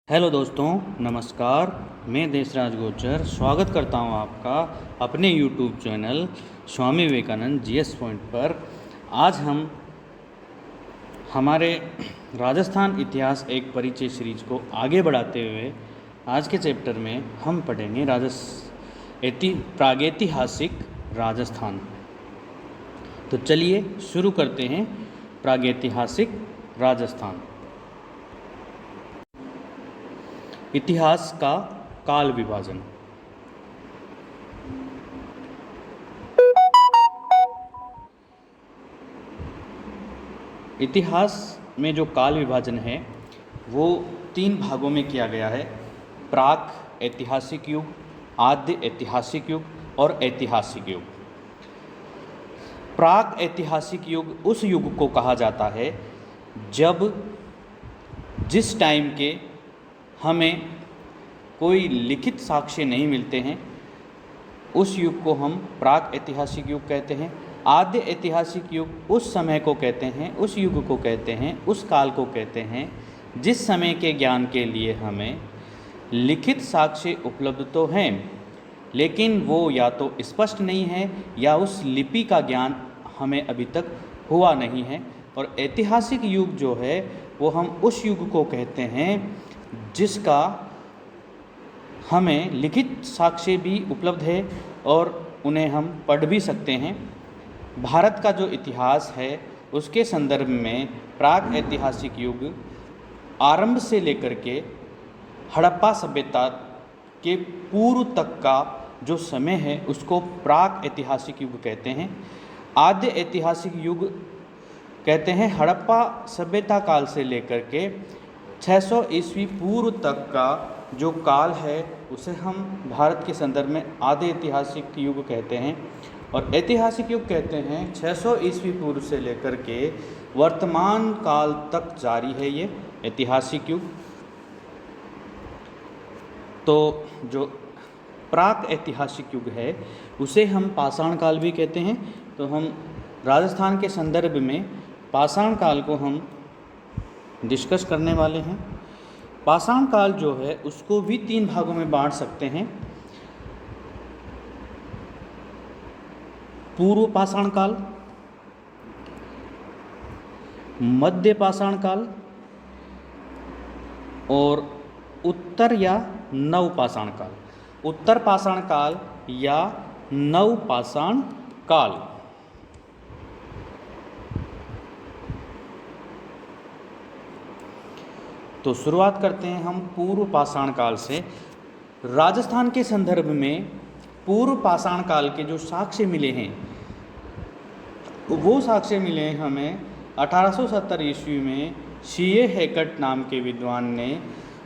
Hello दोस्तों, नमस्कार। मैं देशराज गोचर स्वागत करता हूं आपका अपने YouTube channel Swami Vivekananda GS point पर। आज हम हमारे राजस्थान इतिहास एक परिचय सीरीज को आगे बढ़ाते हुए आज के चैप्टर में हम पढ़ेंगे प्रागैतिहासिक राजस्थान। तो चलिए शुरू करते हैं। प्रागैतिहासिक राजस्थान। इतिहास का काल विभाजन। इतिहास में जो काल विभाजन है वो 3 भागों में किया गया है। प्राक ऐतिहासिक युग, आद्य ऐतिहासिक युग और ऐतिहासिक युग। प्राक ऐतिहासिक युग उस युग को कहा जाता है जब जिस टाइम के हमें कोई लिखित साक्ष्य नहीं मिलते हैं, उस युग को हम प्राक ऐतिहासिक युग कहते हैं। आद्य ऐतिहासिक युग उस समय को कहते हैं, उस युग को कहते हैं, उस काल को कहते हैं जिस समय के ज्ञान के लिए हमें लिखित साक्ष्य उपलब्ध तो हैं, लेकिन वो या तो स्पष्ट नहीं है या उस लिपि का ज्ञान हमें अभी तक हुआ नहीं है। और ऐतिहासिक युग जो है वो हम उस युग को कहते हैं जिसका हमें लिखित साक्ष्य भी उपलब्ध है और उन्हें हम पढ़ भी सकते हैं। भारत का जो इतिहास है उसके संदर्भ में प्राक ऐतिहासिक युग आरंभ से लेकर के हड़प्पा सभ्यता के पूर्व तक का जो समय है उसको प्राक ऐतिहासिक युग कहते हैं। आद्य ऐतिहासिक युग कहते हैं हड़प्पा सभ्यता काल से लेकर के 600 ईस्वी पूर्व तक का जो काल है उसे हम भारत के संदर्भ में आद्य ऐतिहासिक युग कहते हैं। और ऐतिहासिक युग कहते हैं 600 ईस्वी पूर्व से लेकर के वर्तमान काल तक जारी है ये ऐतिहासिक युग। तो जो प्राक ऐतिहासिक युग है उसे हम पाषाण काल भी कहते हैं। तो हम राजस्थान के संदर्भ में पाषाण काल को हम डिस्कस करने वाले हैं। पाषाण काल जो है उसको भी 3 भागों में बांट सकते हैं। पूर्व पाषाण काल, मध्य पाषाण काल और उत्तर या नव पाषाण काल। उत्तर पाषाण काल या नव पाषाण काल। तो शुरुआत करते हैं हम पूर्व पाषाण काल से। राजस्थान के संदर्भ में पूर्व पाषाण काल के जो साक्ष्य मिले हैं वो साक्ष्य मिले हैं हमें 1870 ईस्वी में सीए हैकट नाम के विद्वान ने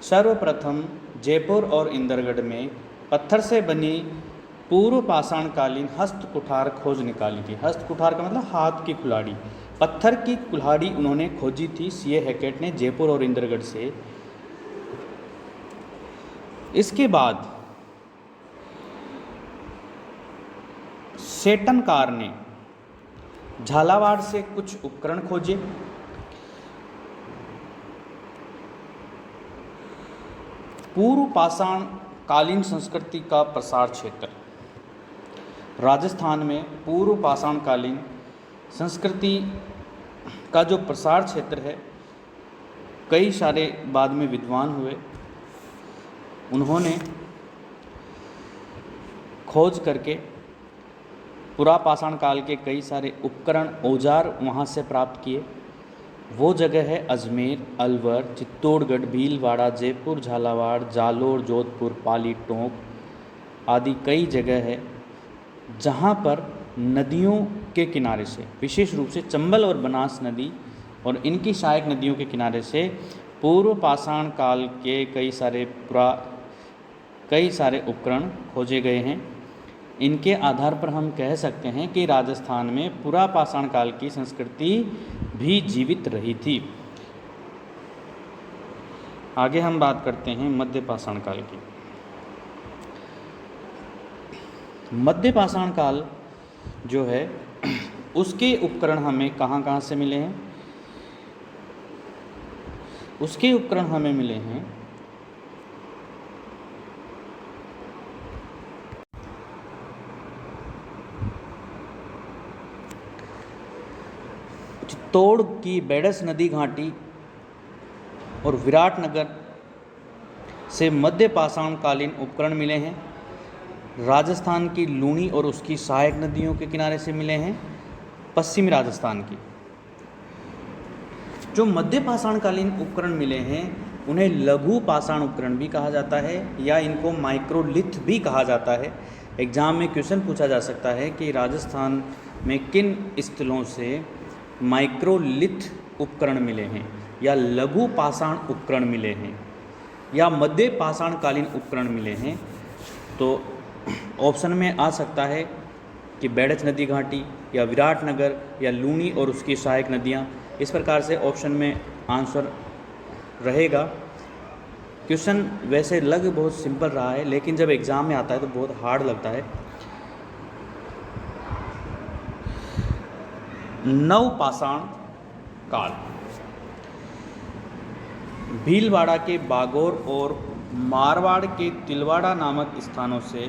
सर्वप्रथम जयपुर और इंदरगढ़ में पत्थर से बनी पूर्व पाषाण कालीन हस्त कुठार खोज निकाली थी। हस्त कुठार का मतलब हाथ की कुल्हाड़ी, पत्थर की कुल्हाड़ी उन्होंने खोजी थी सीए हैकेट ने जयपुर और इंदरगढ़ से। इसके बाद सेटनकार ने झालावाड़ से कुछ उपकरण खोजे। पूर्व पाषाण कालीन संस्कृति का प्रसार क्षेत्र। राजस्थान में पूर्व पाषाण कालीन संस्कृति का जो प्रसार क्षेत्र है, कई सारे बाद में विद्वान हुए, उन्होंने खोज करके पुरा पाषाण काल के कई सारे उपकरण औजार वहाँ से प्राप्त किए। वो जगह है अजमेर, अलवर, चित्तौड़गढ़, भीलवाड़ा, जयपुर, झालावाड़, जालोर, जोधपुर, पाली, टोंक आदि कई जगह है जहाँ पर नदियों के किनारे से, विशेष रूप से चंबल और बनास नदी और इनकी सहायक नदियों के किनारे से पूर्व पाषाण काल के कई सारे उपकरण खोजे गए हैं। इनके आधार पर हम कह सकते हैं कि राजस्थान में पुरा पाषाण काल की संस्कृति भी जीवित रही थी। आगे हम बात करते हैं मध्य पाषाण काल की। मध्य पाषाण काल जो है उसके उपकरण हमें कहाँ से मिले हैं? उसके उपकरण हमें मिले हैं चित्तौड़ की बेडस नदी घाटी और विराटनगर से मध्य पाषाणकालीन उपकरण मिले हैं। राजस्थान की लूणी और उसकी सहायक नदियों के किनारे से मिले हैं, पश्चिमी राजस्थान की। जो मध्य पाषाणकालीन उपकरण मिले हैं उन्हें लघु पाषाण उपकरण भी कहा जाता है या इनको माइक्रोलिथ भी कहा जाता है। एग्जाम में क्वेश्चन पूछा जा सकता है कि राजस्थान में किन स्थलों से माइक्रोलिथ उपकरण मिले हैं या लघु पाषाण उपकरण मिले हैं या मध्य पाषाणकालीन उपकरण मिले हैं। तो ऑप्शन में आ सकता है कि बेडच नदी घाटी या विराटनगर या लूणी और उसकी सहायक नदियाँ। इस प्रकार से ऑप्शन में आंसर रहेगा। क्वेश्चन वैसे लग बहुत सिंपल रहा है, लेकिन जब एग्ज़ाम में आता है तो बहुत हार्ड लगता है। नवपाषाण काल भीलवाड़ा के बागोर और मारवाड़ के तिलवाड़ा नामक स्थानों से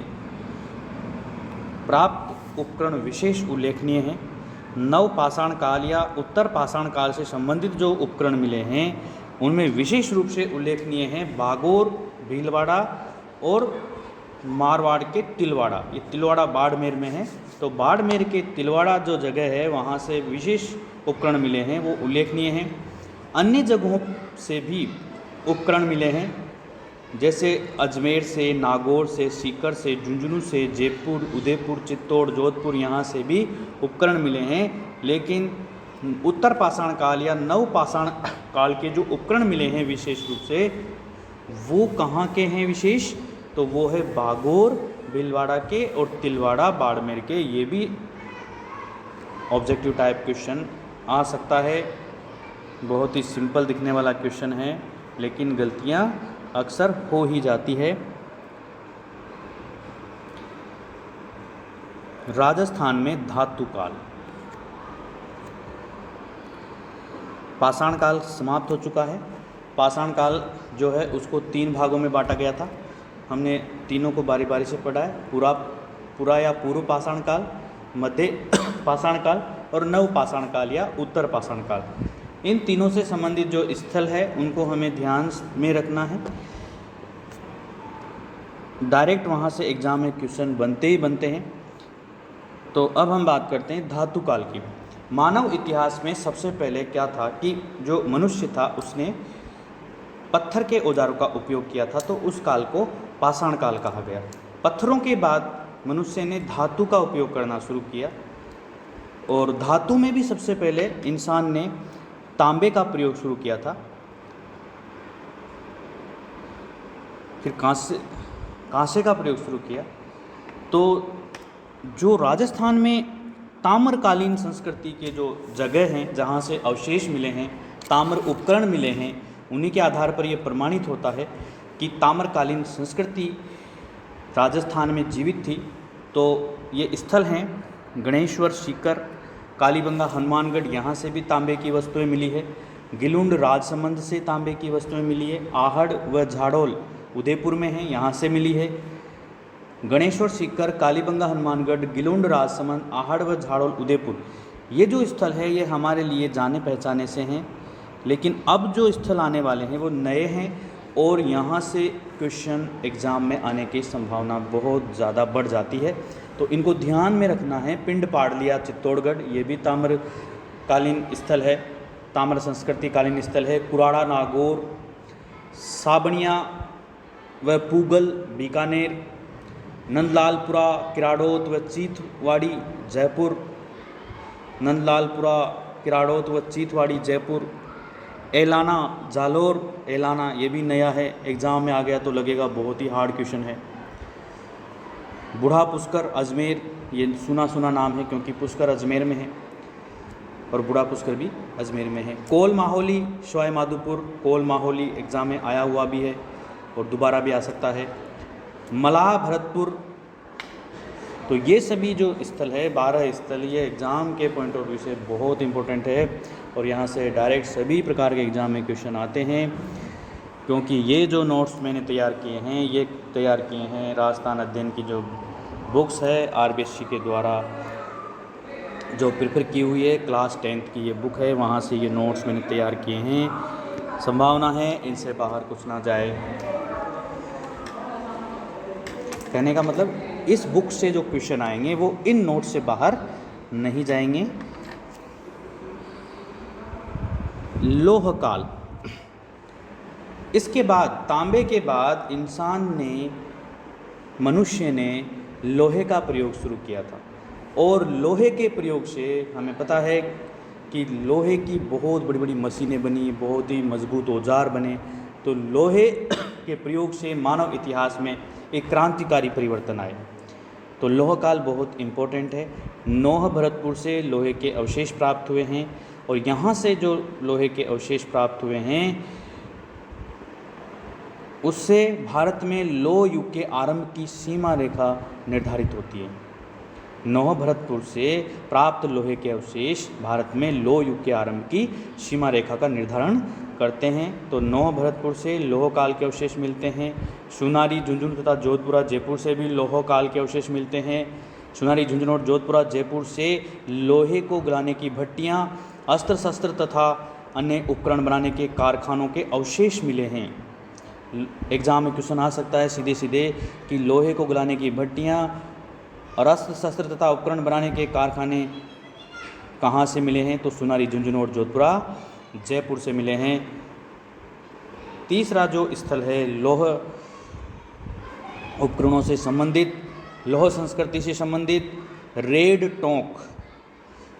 प्राप्त उपकरण विशेष उल्लेखनीय हैं। नवपाषाण काल या उत्तर पाषाण काल से संबंधित जो उपकरण मिले हैं उनमें विशेष रूप से उल्लेखनीय हैं बागोर, भीलवाड़ा और मारवाड़ के तिलवाड़ा। ये तिलवाड़ा बाड़मेर में है, तो बाड़मेर के तिलवाड़ा जो जगह है वहाँ से विशेष उपकरण मिले हैं, वो उल्लेखनीय हैं। अन्य जगहों से भी उपकरण मिले हैं, जैसे अजमेर से, नागौर से, सीकर से, झुंझुनू से, जयपुर, उदयपुर, चित्तौड़, जोधपुर, यहाँ से भी उपकरण मिले हैं। लेकिन उत्तर पाषाण काल या नव पाषाण काल के जो उपकरण मिले हैं विशेष रूप से, वो कहाँ के हैं विशेष? तो वो है बागोर, भीलवाड़ा के और तिलवाड़ा बाड़मेर के। ये भी ऑब्जेक्टिव टाइप क्वेश्चन आ सकता है। बहुत ही सिंपल दिखने वाला क्वेश्चन है, लेकिन गलतियाँ अक्सर हो ही जाती है। राजस्थान में धातु काल, पाषाण काल समाप्त हो चुका है। पाषाण काल जो है उसको 3 भागों में बांटा गया था। हमने तीनों को बारी बारी से पढ़ा है, पूरा या पूर्व पाषाण काल, मध्य पाषाण काल और नव पाषाण काल या उत्तर पाषाण काल। इन तीनों से संबंधित जो स्थल है उनको हमें ध्यान में रखना है। डायरेक्ट वहाँ से एग्जाम में क्वेश्चन बनते ही बनते हैं। तो अब हम बात करते हैं धातु काल की। मानव इतिहास में सबसे पहले क्या था कि जो मनुष्य था उसने पत्थर के औजारों का उपयोग किया था, तो उस काल को पाषाण काल कहा गया। पत्थरों के बाद मनुष्य ने धातु का उपयोग करना शुरू किया, और धातु में भी सबसे पहले इंसान ने तांबे का प्रयोग शुरू किया था। फिर कांसे का प्रयोग शुरू किया। तो जो राजस्थान में ताम्रकालीन संस्कृति के जो जगह हैं जहाँ से अवशेष मिले हैं, ताम्र उपकरण मिले हैं, उन्हीं के आधार पर यह प्रमाणित होता है कि ताम्रकालीन संस्कृति राजस्थान में जीवित थी। तो ये स्थल हैं गणेश्वर, सीकर, कालीबंगा, हनुमानगढ़, यहाँ से भी तांबे की वस्तुएं मिली है। गिलुंड राजसमंद से तांबे की वस्तुएं मिली है। आहड़ व झाड़ोल उदयपुर में है, यहाँ से मिली है। गणेश्वर, सीकर, कालीबंगा, हनुमानगढ़, गिलुंड राजसमंद, आहड़ व झाड़ोल उदयपुर, ये जो स्थल है ये हमारे लिए जाने पहचाने से हैं। लेकिन अब जो स्थल आने वाले हैं वो नए हैं, और यहाँ से क्वेश्चन एग्ज़ाम में आने की संभावना बहुत ज़्यादा बढ़ जाती है। तो इनको ध्यान में रखना है। पिंड पाड़लिया चित्तौड़गढ़, ये भी ताम्रकालीन स्थल है, ताम्र संस्कृति कालीन स्थल है। कुराड़ा नागौर, साबणिया व पूगल बीकानेर, नंदलालपुरा किराड़ोत व चीथवाड़ी जयपुर, नंदलालपुरा किराड़ोत व चीथवाड़ी जयपुर। एलाना जालोर, एलाना ये भी नया है, एग्ज़ाम में आ गया तो लगेगा बहुत ही हार्ड क्वेश्चन है। बूढ़ा पुष्कर अजमेर, ये सुना सुना नाम है क्योंकि पुष्कर अजमेर में है और बूढ़ा पुष्कर भी अजमेर में है। कोल माहौली शोए माधोपुर, कोल माहौली एग्ज़ाम में आया हुआ भी है और दोबारा भी आ सकता है। मलाह भरतपुर, तो ये सभी जो स्थल है 12 स्थल, ये एग्ज़ाम के पॉइंट ऑफ व्यू से बहुत इंपॉर्टेंट है और यहाँ से डायरेक्ट सभी प्रकार के एग्ज़ाम में क्वेश्चन आते हैं। क्योंकि ये जो नोट्स मैंने तैयार किए हैं ये तैयार किए हैं राजस्थान अध्ययन की जो बुक्स है RBSC के द्वारा जो प्रिपेयर की हुई है क्लास 10th की ये बुक है, वहाँ से ये नोट्स मैंने तैयार किए हैं। संभावना है इनसे बाहर कुछ ना जाए। कहने का मतलब इस बुक से जो क्वेश्चन आएंगे वो इन नोट्स से बाहर नहीं जाएंगे। लोह काल, इसके बाद तांबे के बाद मनुष्य ने लोहे का प्रयोग शुरू किया था, और लोहे के प्रयोग से हमें पता है कि लोहे की बहुत बड़ी बड़ी मशीनें बनी, बहुत ही मजबूत औजार बने। तो लोहे के प्रयोग से मानव इतिहास में एक क्रांतिकारी परिवर्तन आए। तो लोह काल बहुत इम्पोर्टेंट है। नौह भरतपुर से लोहे के अवशेष प्राप्त हुए हैं, और यहाँ से जो लोहे के अवशेष प्राप्त हुए हैं उससे भारत में लोह युग के आरंभ की सीमा रेखा निर्धारित होती है। नौह भरतपुर से प्राप्त लोहे के अवशेष भारत में लोह युग के आरंभ की सीमा रेखा का निर्धारण करते हैं। तो नौह भरतपुर से लोह काल के अवशेष मिलते हैं। सोनारी, झुंझुनू तथा जोधपुरा जयपुर से भी लोह काल के अवशेष मिलते हैं। सोनारी, झुंझुनू और जोधपुरा जयपुर से लोहे को गलाने की भट्टियाँ, अस्त्र शस्त्र तथा अन्य उपकरण बनाने के कारखानों के अवशेष मिले हैं। एग्जाम में क्वेश्चन आ सकता है सीधे सीधे कि लोहे को गलाने की भट्टियाँ और अस्त्र शस्त्र तथा उपकरण बनाने के कारखाने कहाँ से मिले हैं? तो सोनारी, झुंझुनू और जोधपुरा जयपुर से मिले हैं। तीसरा जो स्थल है लौह उपकरणों से संबंधित, लौह संस्कृति से संबंधित रेड टोंक।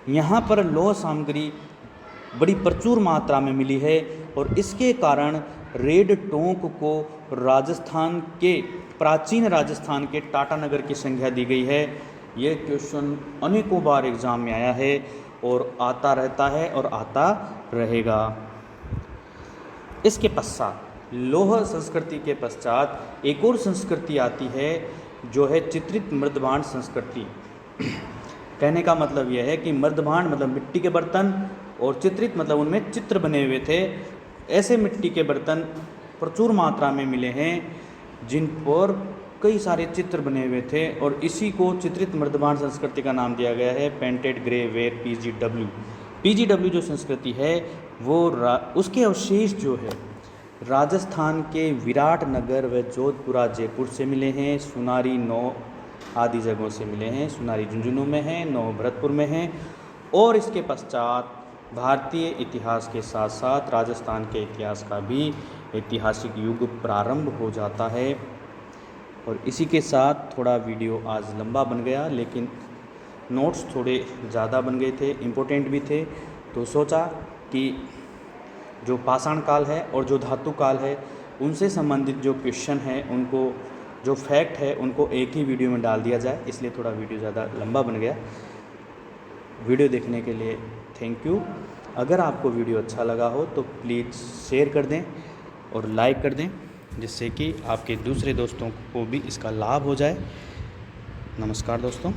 यहाँ पर लौह सामग्री बड़ी प्रचुर मात्रा में मिली है, और इसके कारण रेड टोंक को प्राचीन राजस्थान के टाटा नगर की संज्ञा दी गई है। ये क्वेश्चन अनेकों बार एग्जाम में आया है और आता रहता है और आता रहेगा। इसके पश्चात लौह संस्कृति के पश्चात एक और संस्कृति आती है जो है चित्रित मृदभांड संस्कृति। कहने का मतलब यह है कि मृदभांड मतलब मिट्टी के बर्तन, और चित्रित मतलब उनमें चित्र बने हुए थे। ऐसे मिट्टी के बर्तन प्रचुर मात्रा में मिले हैं जिन पर कई सारे चित्र बने हुए थे, और इसी को चित्रित मृदभांड संस्कृति का नाम दिया गया है। पेंटेड ग्रे वेयर PGW जो संस्कृति है वो उसके अवशेष जो है राजस्थान के विराटनगर व जोधपुरा जयपुर से मिले हैं। सोनारी, नौह आदि जगहों से मिले हैं। सोनारी झुंझुनू में है, नौह भरतपुर में है। और इसके पश्चात भारतीय इतिहास के साथ साथ राजस्थान के इतिहास का भी ऐतिहासिक युग प्रारंभ हो जाता है। और इसी के साथ थोड़ा वीडियो आज लंबा बन गया, लेकिन नोट्स थोड़े ज़्यादा बन गए थे, इम्पोर्टेंट भी थे। तो सोचा कि जो पाषाण काल है और जो धातु काल है उनसे संबंधित जो क्वेश्चन है, उनको जो फैक्ट है उनको एक ही वीडियो में डाल दिया जाए, इसलिए थोड़ा वीडियो ज़्यादा लंबा बन गया। वीडियो देखने के लिए थैंक यू। अगर आपको वीडियो अच्छा लगा हो तो प्लीज़ शेयर कर दें और लाइक कर दें, जिससे कि आपके दूसरे दोस्तों को भी इसका लाभ हो जाए। नमस्कार दोस्तों।